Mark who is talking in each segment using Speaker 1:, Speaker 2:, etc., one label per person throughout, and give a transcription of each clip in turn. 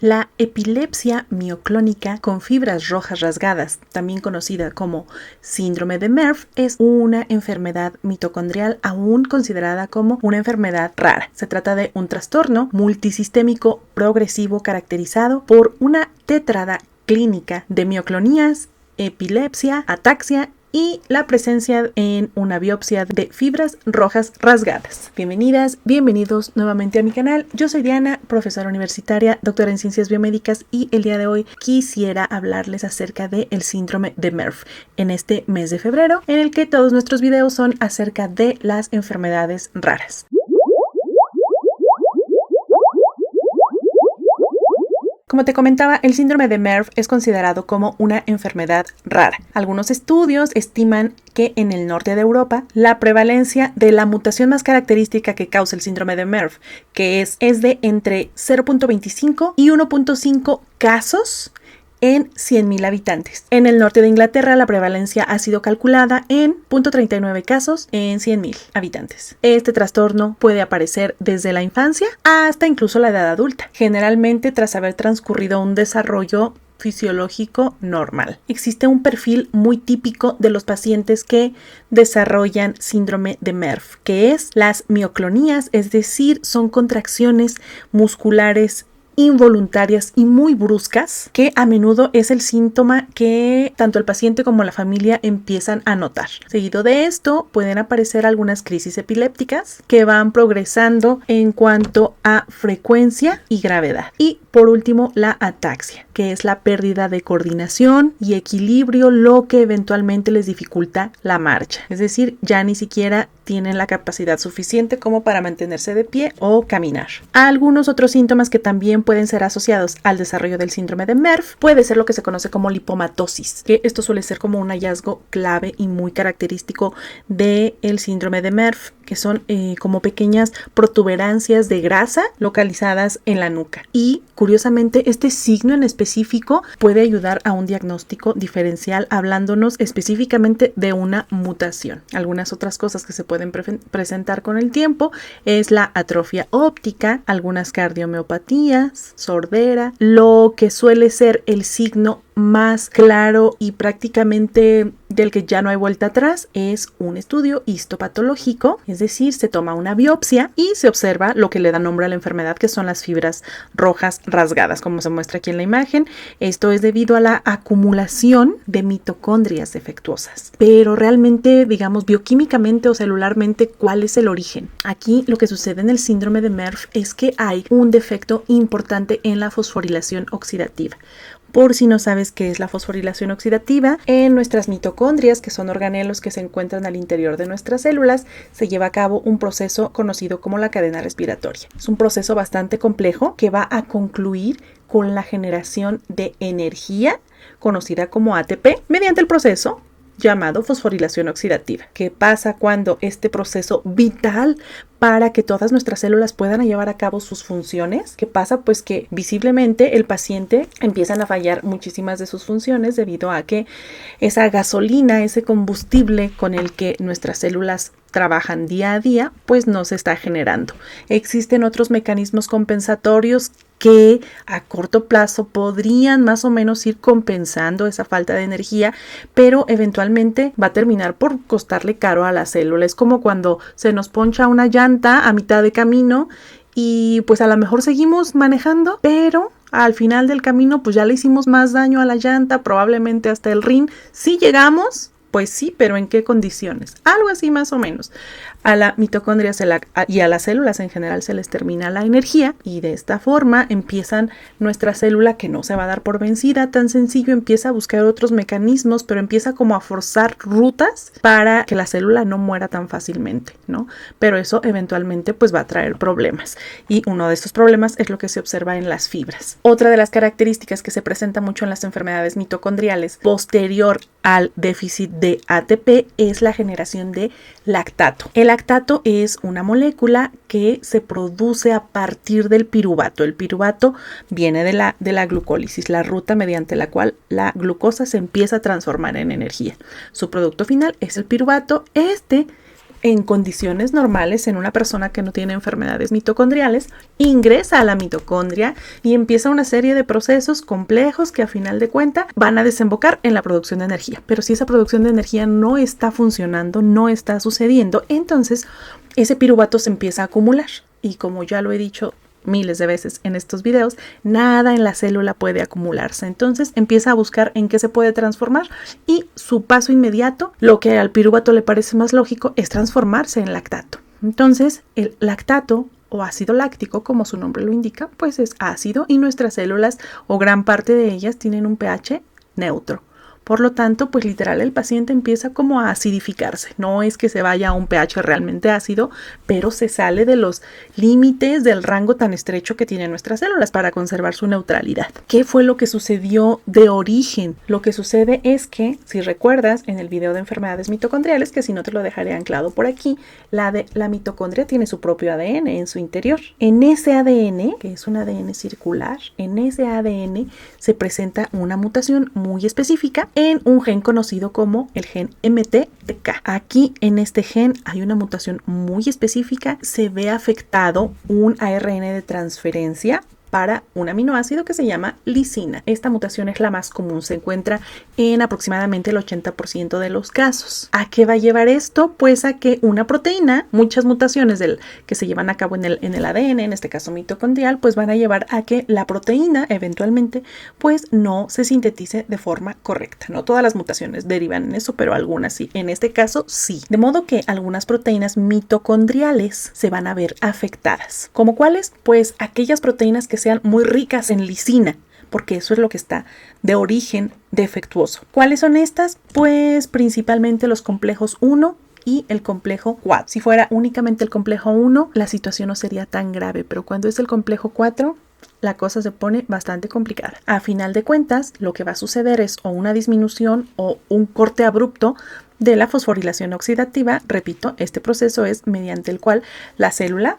Speaker 1: La epilepsia mioclónica con fibras rojas rasgadas, también conocida como síndrome de Merv, es una enfermedad mitocondrial aún considerada como una enfermedad rara. Se trata de un trastorno multisistémico progresivo caracterizado por una tetrada clínica de mioclonías, epilepsia, ataxia y la presencia en una biopsia de fibras rojas rasgadas. Bienvenidas, bienvenidos nuevamente a mi canal. Yo soy Diana, profesora universitaria, doctora en ciencias biomédicas, y el día de hoy quisiera hablarles acerca del síndrome de Merv en este mes de febrero, en el que todos nuestros videos son acerca de las enfermedades raras. Como te comentaba, el síndrome de Merv es considerado como una enfermedad rara. Algunos estudios estiman que en el norte de Europa la prevalencia de la mutación más característica que causa el síndrome de Merv, que es de entre 0.25 y 1.5 casos en 100.000 habitantes. En el norte de Inglaterra la prevalencia ha sido calculada en 0.39 casos en 100.000 habitantes. Este trastorno puede aparecer desde la infancia hasta incluso la edad adulta, generalmente tras haber transcurrido un desarrollo fisiológico normal. Existe un perfil muy típico de los pacientes que desarrollan síndrome de Merv, que es las mioclonías, es decir, son contracciones musculares involuntarias y muy bruscas, que a menudo es el síntoma que tanto el paciente como la familia empiezan a notar. Seguido de esto pueden aparecer algunas crisis epilépticas que van progresando en cuanto a frecuencia y gravedad. Y por último, la ataxia, que es la pérdida de coordinación y equilibrio, lo que eventualmente les dificulta la marcha. Es decir, ya ni siquiera tienen la capacidad suficiente como para mantenerse de pie o caminar. Algunos otros síntomas que también pueden ser asociados al desarrollo del síndrome de Merv puede ser lo que se conoce como lipomatosis, que esto suele ser como un hallazgo clave y muy característico del síndrome de Merv, que son como pequeñas protuberancias de grasa localizadas en la nuca. Y curiosamente, este signo en específico puede ayudar a un diagnóstico diferencial, hablándonos específicamente de una mutación. Algunas otras cosas que se pueden presentar con el tiempo es la atrofia óptica, algunas cardiomiopatías, sordera. Lo que suele ser el signo más claro y prácticamente del que ya no hay vuelta atrás es un estudio histopatológico, es decir, se toma una biopsia y se observa lo que le da nombre a la enfermedad, que son las fibras rojas rasgadas, como se muestra aquí en la imagen. Esto es debido a la acumulación de mitocondrias defectuosas. Pero realmente, digamos, bioquímicamente o celularmente, ¿cuál es el origen? Aquí lo que sucede en el síndrome de Merv es que hay un defecto importante en la fosforilación oxidativa. Por si no sabes qué es la fosforilación oxidativa, en nuestras mitocondrias, que son organelos que se encuentran al interior de nuestras células, se lleva a cabo un proceso conocido como la cadena respiratoria. Es un proceso bastante complejo que va a concluir con la generación de energía, conocida como ATP, mediante el proceso llamado fosforilación oxidativa. ¿Qué pasa cuando este proceso vital para que todas nuestras células puedan llevar a cabo sus funciones? ¿Qué pasa? Pues que visiblemente el paciente empiezan a fallar muchísimas de sus funciones debido a que esa gasolina, ese combustible con el que nuestras células trabajan día a día, pues no se está generando. Existen otros mecanismos compensatorios que a corto plazo podrían más o menos ir compensando esa falta de energía, pero eventualmente va a terminar por costarle caro a la célula. Es como cuando se nos poncha una llanta a mitad de camino y pues a lo mejor seguimos manejando, pero al final del camino pues ya le hicimos más daño a la llanta, probablemente hasta el rin. Si llegamos, pues sí, pero ¿en qué condiciones? Algo así más o menos. A la mitocondria y a las células en general se les termina la energía y de esta forma empiezan nuestra célula, que no se va a dar por vencida, tan sencillo, empieza a buscar otros mecanismos, pero empieza como a forzar rutas para que la célula no muera tan fácilmente, ¿no? Pero eso eventualmente pues va a traer problemas, y uno de estos problemas es lo que se observa en las fibras. Otra de las características que se presenta mucho en las enfermedades mitocondriales posterior al déficit de ATP es la generación de lactato. El lactato es una molécula que se produce a partir del piruvato. El piruvato viene de la glucólisis, la ruta mediante la cual la glucosa se empieza a transformar en energía. Su producto final es el piruvato. en condiciones normales, en una persona que no tiene enfermedades mitocondriales, ingresa a la mitocondria y empieza una serie de procesos complejos que a final de cuentas van a desembocar en la producción de energía. Pero si esa producción de energía no está funcionando, no está sucediendo, entonces ese piruvato se empieza a acumular. Y como ya lo he dicho miles de veces en estos videos, nada en la célula puede acumularse. Entonces empieza a buscar en qué se puede transformar y su paso inmediato, lo que al piruvato le parece más lógico, es transformarse en lactato. Entonces el lactato o ácido láctico, como su nombre lo indica, pues es ácido y nuestras células o gran parte de ellas tienen un pH neutro. Por lo tanto, pues literal el paciente empieza como a acidificarse. No es que se vaya a un pH realmente ácido, pero se sale de los límites del rango tan estrecho que tienen nuestras células para conservar su neutralidad. ¿Qué fue lo que sucedió de origen? Lo que sucede es que, si recuerdas en el video de enfermedades mitocondriales, que si no te lo dejaré anclado por aquí, la mitocondria tiene su propio ADN en su interior. En ese ADN, que es un ADN circular, en ese ADN se presenta una mutación muy específica en un gen conocido como el gen MTTK. Aquí en este gen hay una mutación muy específica, se ve afectado un ARN de transferencia para un aminoácido que se llama lisina. Esta mutación es la más común, se encuentra en aproximadamente el 80% de los casos. ¿A qué va a llevar esto? Pues a que una proteína, muchas mutaciones que se llevan a cabo en el ADN, en este caso mitocondrial, pues van a llevar a que la proteína eventualmente pues no se sintetice de forma correcta. No todas las mutaciones derivan en eso, pero algunas sí. En este caso sí. De modo que algunas proteínas mitocondriales se van a ver afectadas. ¿Como cuáles? Pues aquellas proteínas que sean muy ricas en lisina, porque eso es lo que está de origen defectuoso. ¿Cuáles son estas? Pues principalmente los complejos 1 y el complejo 4. Si fuera únicamente el complejo 1, la situación no sería tan grave, pero cuando es el complejo 4, la cosa se pone bastante complicada. A final de cuentas, lo que va a suceder es o una disminución o un corte abrupto de la fosforilación oxidativa. Repito, este proceso es mediante el cual la célula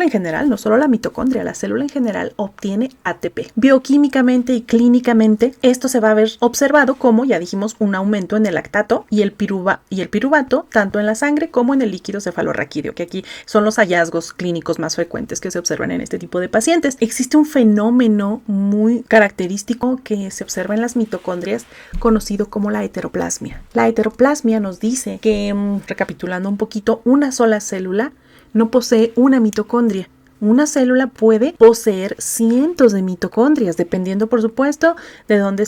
Speaker 1: en general, no solo la mitocondria, la célula en general obtiene ATP. Bioquímicamente y clínicamente, esto se va a ver observado como, ya dijimos, un aumento en el lactato y el piruvato, tanto en la sangre como en el líquido cefalorraquídeo, que aquí son los hallazgos clínicos más frecuentes que se observan en este tipo de pacientes. Existe un fenómeno muy característico que se observa en las mitocondrias, conocido como la heteroplasmia. La heteroplasmia nos dice que, recapitulando un poquito, una sola célula no posee una mitocondria. Una célula puede poseer cientos de mitocondrias, dependiendo, por supuesto, de dónde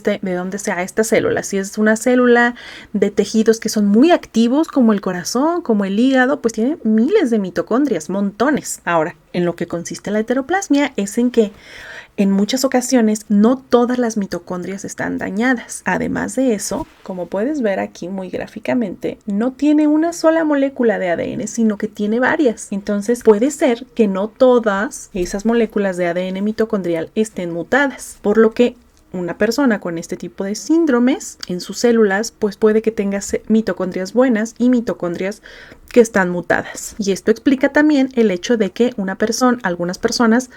Speaker 1: sea esta célula. Si es una célula de tejidos que son muy activos, como el corazón, como el hígado, pues tiene miles de mitocondrias, montones. Ahora, en lo que consiste la heteroplasmia es en que en muchas ocasiones no todas las mitocondrias están dañadas. Además de eso, como puedes ver aquí muy gráficamente, no tiene una sola molécula de ADN, sino que tiene varias. Entonces puede ser que no todas esas moléculas de ADN mitocondrial estén mutadas, por lo que una persona con este tipo de síndromes en sus células pues puede que tenga mitocondrias buenas y mitocondrias que están mutadas. Y esto explica también el hecho de que algunas personas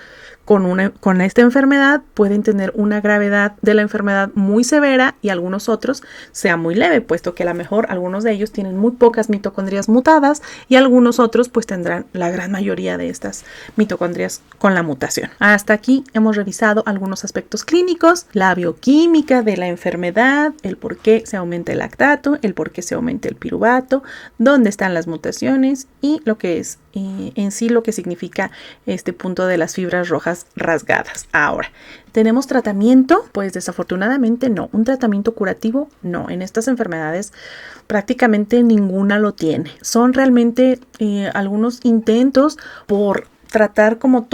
Speaker 1: con esta enfermedad pueden tener una gravedad de la enfermedad muy severa y algunos otros sea muy leve, puesto que a lo mejor algunos de ellos tienen muy pocas mitocondrias mutadas y algunos otros pues tendrán la gran mayoría de estas mitocondrias con la mutación. Hasta aquí hemos revisado algunos aspectos clínicos, la bioquímica de la enfermedad, el por qué se aumenta el lactato, el por qué se aumenta el piruvato, dónde están las mutaciones y lo que es en sí lo que significa este punto de las fibras rojas rasgadas. Ahora, ¿tenemos tratamiento? Pues desafortunadamente no. ¿Un tratamiento curativo? No. En estas enfermedades prácticamente ninguna lo tiene. Son realmente algunos intentos por tratar como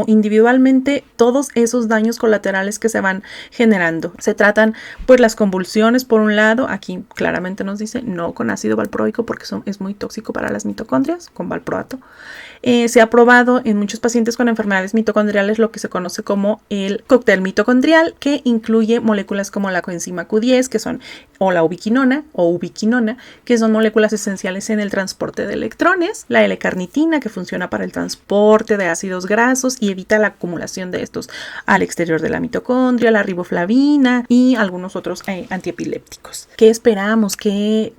Speaker 1: individualmente todos esos daños colaterales que se van generando. Se tratan pues las convulsiones por un lado, aquí claramente nos dice no con ácido valproico porque es muy tóxico para las mitocondrias, con valproato. Se ha probado en muchos pacientes con enfermedades mitocondriales lo que se conoce como el cóctel mitocondrial, que incluye moléculas como la coenzima Q10, que son o la ubiquinona, que son moléculas esenciales en el transporte de electrones, la L-carnitina, que funciona para el transporte transporte de ácidos grasos y evita la acumulación de estos al exterior de la mitocondria, la riboflavina y algunos otros antiepilépticos. ¿Qué esperamos?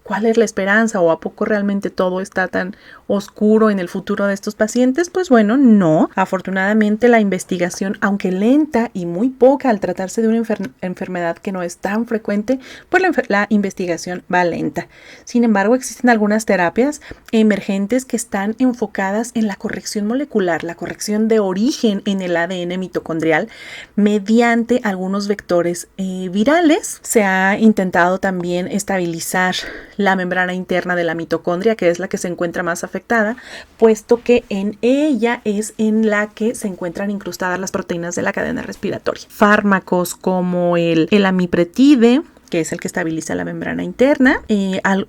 Speaker 1: ¿Cuál es la esperanza? ¿O a poco realmente todo está tan oscuro en el futuro de estos pacientes? Pues bueno, no. Afortunadamente la investigación, aunque lenta y muy poca al tratarse de una enfermedad que no es tan frecuente, pues la investigación va lenta. Sin embargo, existen algunas terapias emergentes que están enfocadas en la corrección molecular, la corrección de origen en el ADN mitocondrial mediante algunos vectores virales. Se ha intentado también estabilizar la membrana interna de la mitocondria, que es la que se encuentra más afectada, puesto que en ella es en la que se encuentran incrustadas las proteínas de la cadena respiratoria. Fármacos como el amipretide, que es el que estabiliza la membrana interna,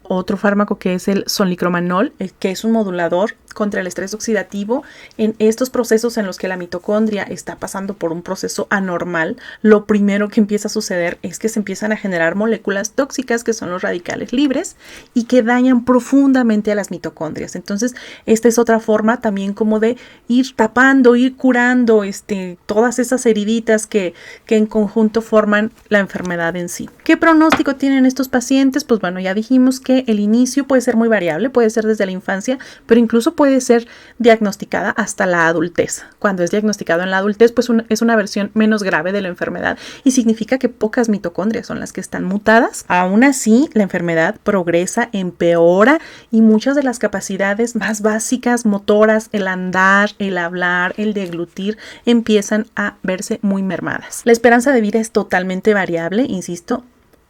Speaker 1: otro fármaco que es el sonicromanol, que es un modulador contra el estrés oxidativo. En estos procesos en los que la mitocondria está pasando por un proceso anormal, lo primero que empieza a suceder es que se empiezan a generar moléculas tóxicas, que son los radicales libres, y que dañan profundamente a las mitocondrias. Entonces, esta es otra forma también como de ir tapando, ir curando todas esas heriditas que en conjunto forman la enfermedad en sí. ¿Qué pronóstico tienen estos pacientes? Pues bueno, ya dijimos que el inicio puede ser muy variable, puede ser desde la infancia, pero incluso puede ser diagnosticada hasta la adultez. Cuando es diagnosticado en la adultez, pues es una versión menos grave de la enfermedad y significa que pocas mitocondrias son las que están mutadas. Aún así, la enfermedad progresa, empeora y muchas de las capacidades más básicas, motoras, el andar, el hablar, el deglutir, empiezan a verse muy mermadas. La esperanza de vida es totalmente variable, insisto.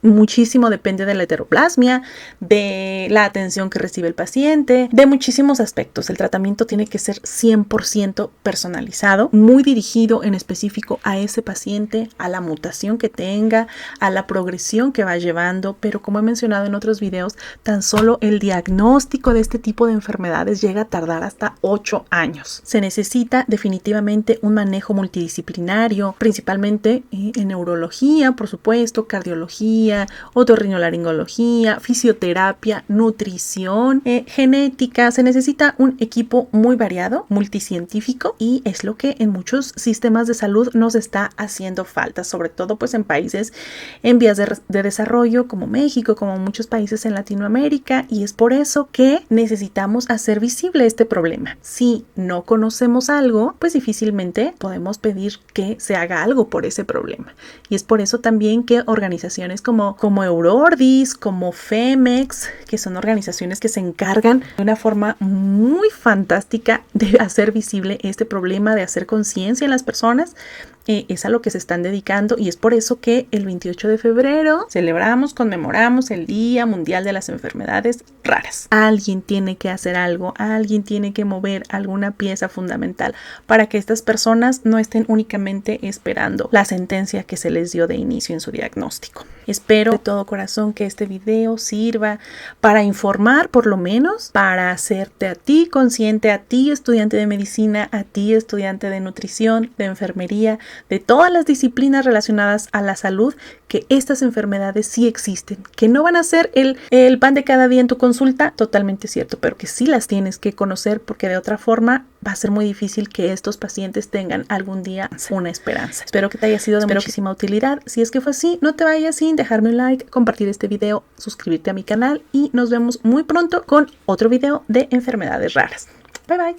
Speaker 1: Muchísimo depende de la heteroplasmia, de la atención que recibe el paciente, de muchísimos aspectos. El tratamiento tiene que ser 100% personalizado, muy dirigido en específico a ese paciente, a la mutación que tenga, a la progresión que va llevando, pero como he mencionado en otros videos, tan solo el diagnóstico de este tipo de enfermedades llega a tardar hasta 8 años. Se necesita definitivamente un manejo multidisciplinario, principalmente en neurología, por supuesto, cardiología, otorrinolaringología, fisioterapia, nutrición, genética. Se necesita un equipo muy variado, multicientífico, y es lo que en muchos sistemas de salud nos está haciendo falta, sobre todo pues en países en vías de desarrollo como México, como muchos países en Latinoamérica, y es por eso que necesitamos hacer visible este problema. Si no conocemos algo, pues difícilmente podemos pedir que se haga algo por ese problema, y es por eso también que organizaciones como Eurordis, como Femex, que son organizaciones que se encargan de una forma muy fantástica de hacer visible este problema, de hacer conciencia en las personas, es a lo que se están dedicando, y es por eso que el 28 de febrero conmemoramos el Día Mundial de las Enfermedades Raras. Alguien tiene que hacer algo, alguien tiene que mover alguna pieza fundamental para que estas personas no estén únicamente esperando la sentencia que se les dio de inicio en su diagnóstico. Espero de todo corazón que este video sirva para informar, por lo menos, para hacerte a ti consciente, a ti estudiante de medicina, a ti estudiante de nutrición, de enfermería, de todas las disciplinas relacionadas a la salud, que estas enfermedades sí existen, que no van a ser el pan de cada día en tu consulta, totalmente cierto, pero que sí las tienes que conocer, porque de otra forma va a ser muy difícil que estos pacientes tengan algún día una esperanza. Espero que te haya sido de muchísima utilidad. Si es que fue así, no te vayas sin dejarme un like, compartir este video, suscribirte a mi canal, y nos vemos muy pronto con otro video de enfermedades raras. Bye bye.